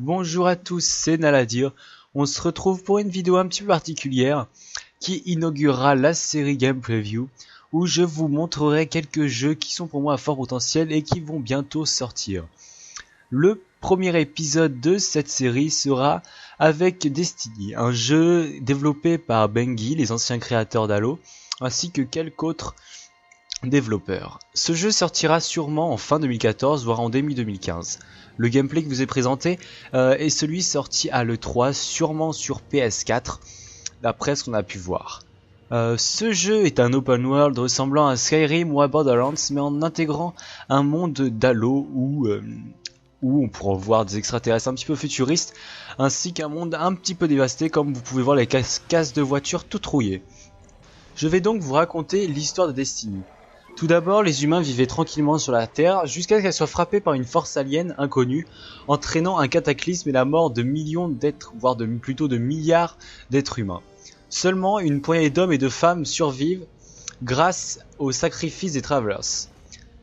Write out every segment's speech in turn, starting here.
Bonjour à tous, c'est Naladir. On se retrouve pour une vidéo un petit peu particulière qui inaugurera la série Game Preview où je vous montrerai quelques jeux qui sont pour moi à fort potentiel et qui vont bientôt sortir. Le premier épisode de cette série sera avec Destiny, un jeu développé par Bungie, les anciens créateurs d'Halo, ainsi que quelques autres développeurs. Ce jeu sortira sûrement en fin 2014, voire en début 2015. Le gameplay que vous ai présenté est celui sorti à l'E3, sûrement sur PS4, d'après ce qu'on a pu voir. Ce jeu est un open world ressemblant à Skyrim ou à Borderlands, mais en intégrant un monde d'Halo où on pourra voir des extraterrestres un petit peu futuristes, ainsi qu'un monde un petit peu dévasté, comme vous pouvez voir les cases de voitures toutes rouillées. Je vais donc vous raconter l'histoire de Destiny. Tout d'abord, les humains vivaient tranquillement sur la Terre jusqu'à ce qu'elle soit frappée par une force alien inconnue, entraînant un cataclysme et la mort de millions d'êtres, voire plutôt de milliards d'êtres humains. Seulement une poignée d'hommes et de femmes survivent grâce au sacrifice des Travelers.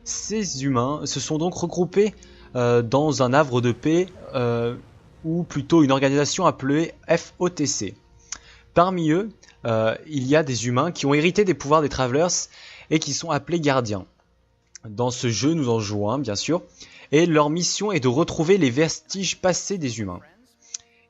Ces humains se sont donc regroupés dans un havre de paix, ou plutôt une organisation appelée FOTC. Parmi eux, il y a des humains qui ont hérité des pouvoirs des Travelers et qui sont appelés gardiens. Dans ce jeu, nous en jouons un, bien sûr, et leur mission est de retrouver les vestiges passés des humains.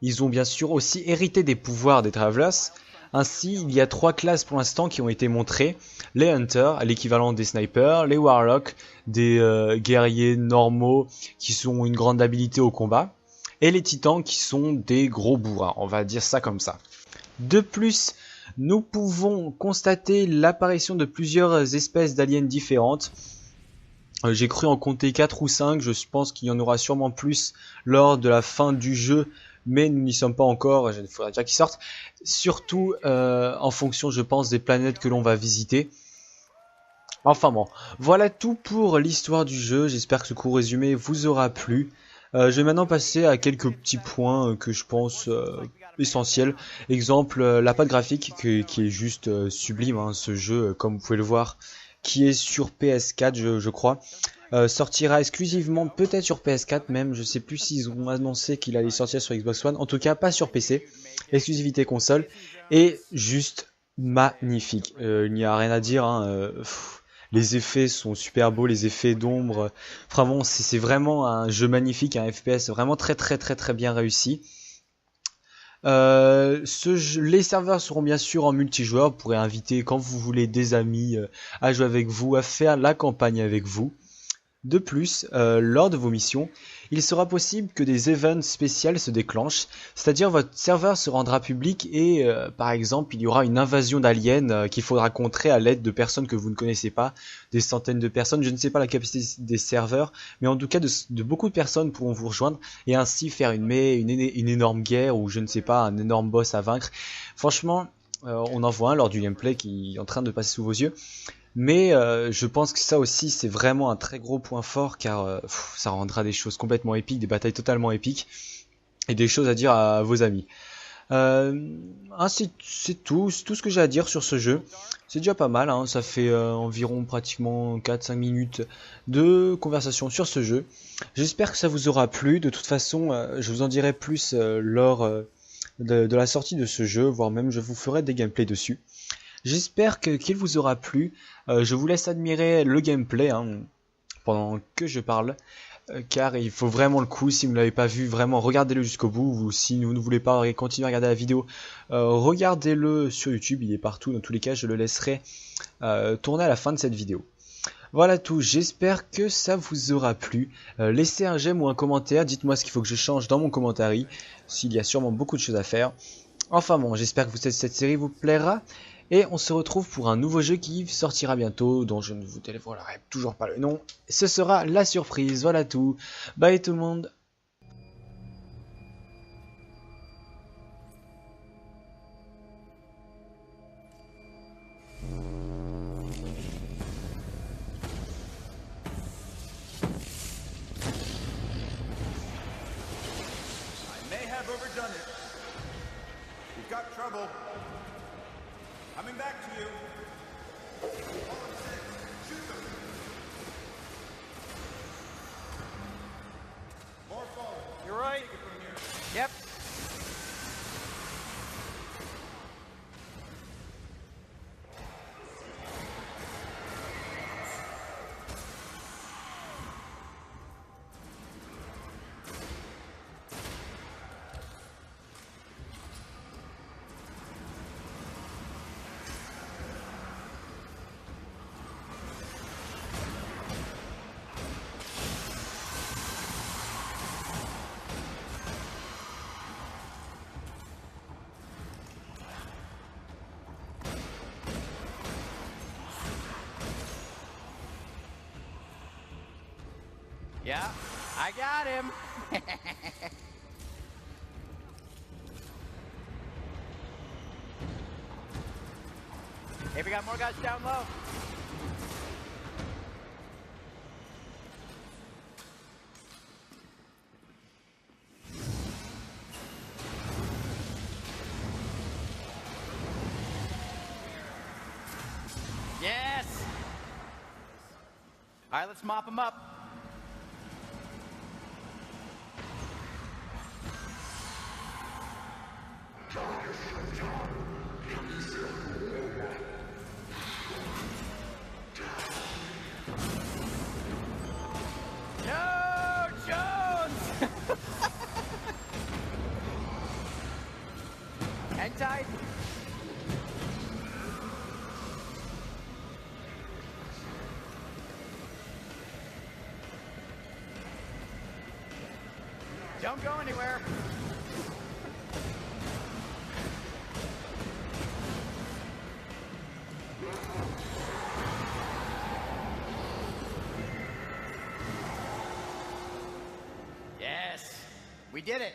Ils ont bien sûr aussi hérité des pouvoirs des Travelers. Ainsi, il y a 3 classes pour l'instant qui ont été montrées. Les Hunters, l'équivalent des Snipers, les Warlocks, des guerriers normaux qui ont une grande habilité au combat, et les Titans qui sont des gros bourrins, on va dire ça comme ça. De plus, nous pouvons constater l'apparition de plusieurs espèces d'aliens différentes. J'ai cru en compter 4 ou 5, je pense qu'il y en aura sûrement plus lors de la fin du jeu, mais nous n'y sommes pas encore, il faudra déjà qu'ils sortent. Surtout en fonction, je pense, des planètes que l'on va visiter. Enfin bon, voilà tout pour l'histoire du jeu, j'espère que ce court résumé vous aura plu. Je vais maintenant passer à quelques petits points que je pense essentiels. Exemple, la patte graphique qui est juste sublime, hein, ce jeu, comme vous pouvez le voir, qui est sur PS4 je crois. Sortira exclusivement peut-être sur PS4 même, je sais plus s'ils ont annoncé qu'il allait sortir sur Xbox One, en tout cas pas sur PC, exclusivité console, et juste magnifique, il n'y a rien à dire, hein, les effets sont super beaux, les effets d'ombre, vraiment c'est vraiment un jeu magnifique, un FPS vraiment très bien réussi. Les serveurs seront bien sûr en multijoueur, vous pourrez inviter quand vous voulez des amis à jouer avec vous, à faire la campagne avec vous. De plus, lors de vos missions, il sera possible que des events spéciaux se déclenchent, c'est-à-dire votre serveur se rendra public et par exemple il y aura une invasion d'aliens qu'il faudra contrer à l'aide de personnes que vous ne connaissez pas, des centaines de personnes, je ne sais pas la capacité des serveurs, mais en tout cas de beaucoup de personnes pourront vous rejoindre et ainsi faire une énorme guerre ou je ne sais pas, un énorme boss à vaincre. Franchement, on en voit un lors du gameplay qui est en train de passer sous vos yeux. Mais je pense que ça aussi c'est vraiment un très gros point fort car ça rendra des choses complètement épiques, des batailles totalement épiques et des choses à dire à vos amis. C'est tout ce que j'ai à dire sur ce jeu. C'est déjà pas mal, hein, ça fait environ pratiquement 4-5 minutes de conversation sur ce jeu. J'espère que ça vous aura plu, de toute façon je vous en dirai plus lors de la sortie de ce jeu, voire même je vous ferai des gameplays dessus. J'espère qu'il vous aura plu. Je vous laisse admirer le gameplay hein, pendant que je parle, car il faut vraiment le coup. Si vous ne l'avez pas vu, vraiment regardez-le jusqu'au bout. Ou si vous ne voulez pas continuer à regarder la vidéo, regardez-le sur YouTube. Il est partout. Dans tous les cas, je le laisserai tourner à la fin de cette vidéo. Voilà tout, j'espère que ça vous aura plu. Laissez un j'aime ou un commentaire, dites-moi ce qu'il faut que je change dans mon commentaire, s'il y a sûrement beaucoup de choses à faire. Enfin bon, j'espère que cette série vous plaira. Et on se retrouve pour un nouveau jeu qui sortira bientôt, dont je ne vous dévoilerai toujours pas le nom. Ce sera la surprise, voilà tout. Bye tout le monde. Coming back to you. Shoot them. More falling. You're right. Take it from here. Yep. Yeah, I got him. Hey, we got more guys down low. Yes. All right, let's mop them up. No, Jones! Hang tight. Don't go anywhere. Yes, we did it.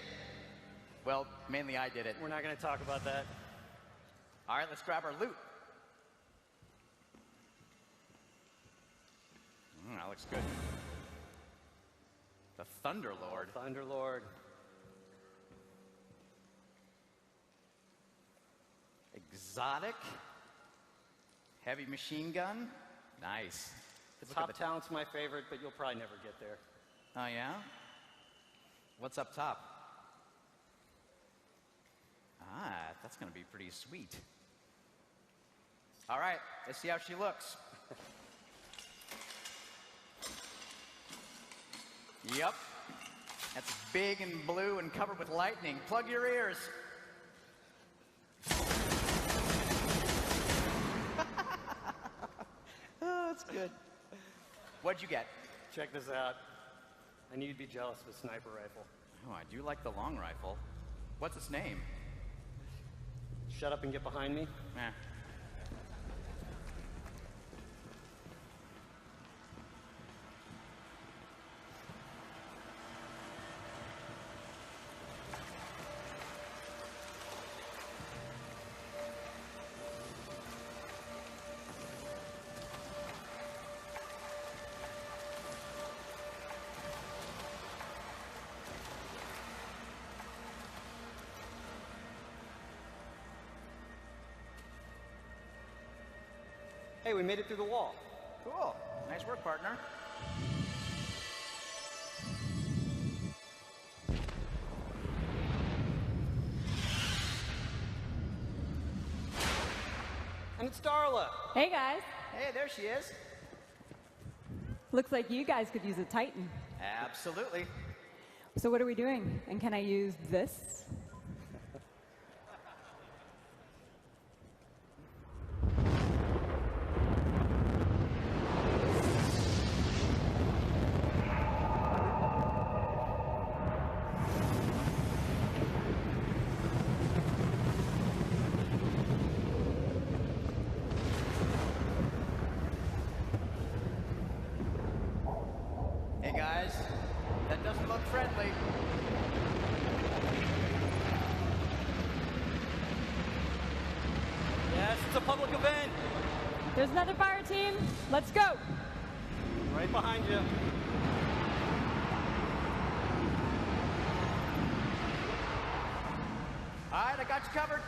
Well, mainly I did it. We're not going to talk about that. All right, let's grab our loot. That looks good. The Thunderlord. Thunderlord. Exotic. Heavy machine gun. Nice. The Look top at talent's my favorite, but you'll probably never get there. Oh, yeah? What's up top? Ah, that's going to be pretty sweet. All right, let's see how she looks. Yep. That's big and blue and covered with lightning. Plug your ears. Oh, that's good. What'd you get? Check this out. I knew you'd be jealous of a sniper rifle. Oh, I do like the long rifle. What's its name? Shut up and get behind me. Eh. Hey, we made it through the wall. Cool. Nice work, partner. And it's Darla. Hey guys, Hey, there she is. looks like you guys could use a Titan. Absolutely. So what are we doing? And can I use this? Hey, guys. That doesn't look friendly. Yes, it's a public event. There's another fire team. Let's go. Right behind you. All right, I got you covered.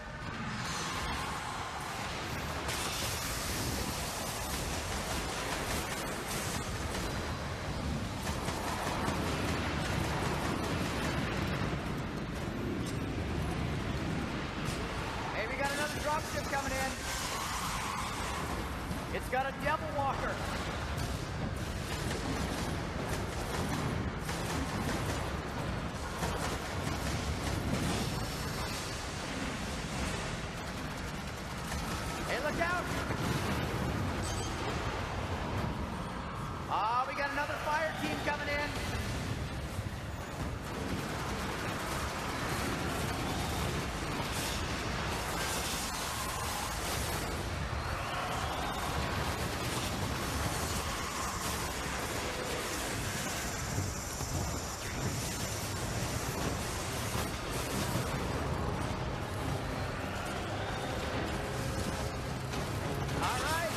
dropship coming in. It's got a devil walker. Hey, look out! Ah, we got another fire team coming in. All right.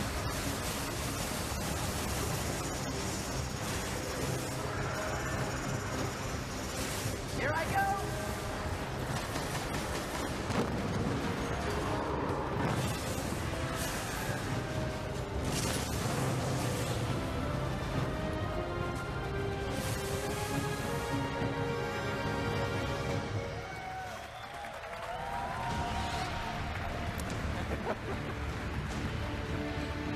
Here I go.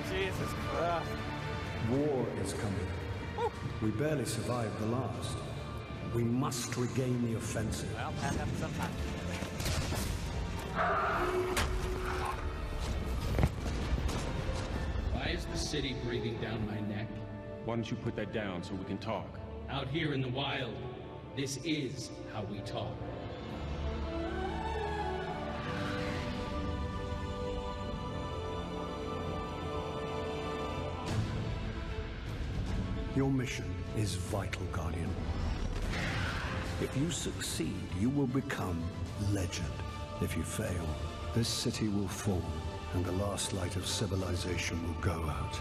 Jesus Christ. War is coming. We barely survived the last. We must regain the offensive. Well, that happens sometimes. Why is the city breathing down my neck? Why don't you put that down so we can talk? Out here in the wild, this is how we talk. Your mission is vital, Guardian. If you succeed, you will become legend. If you fail, this city will fall, and the last light of civilization will go out.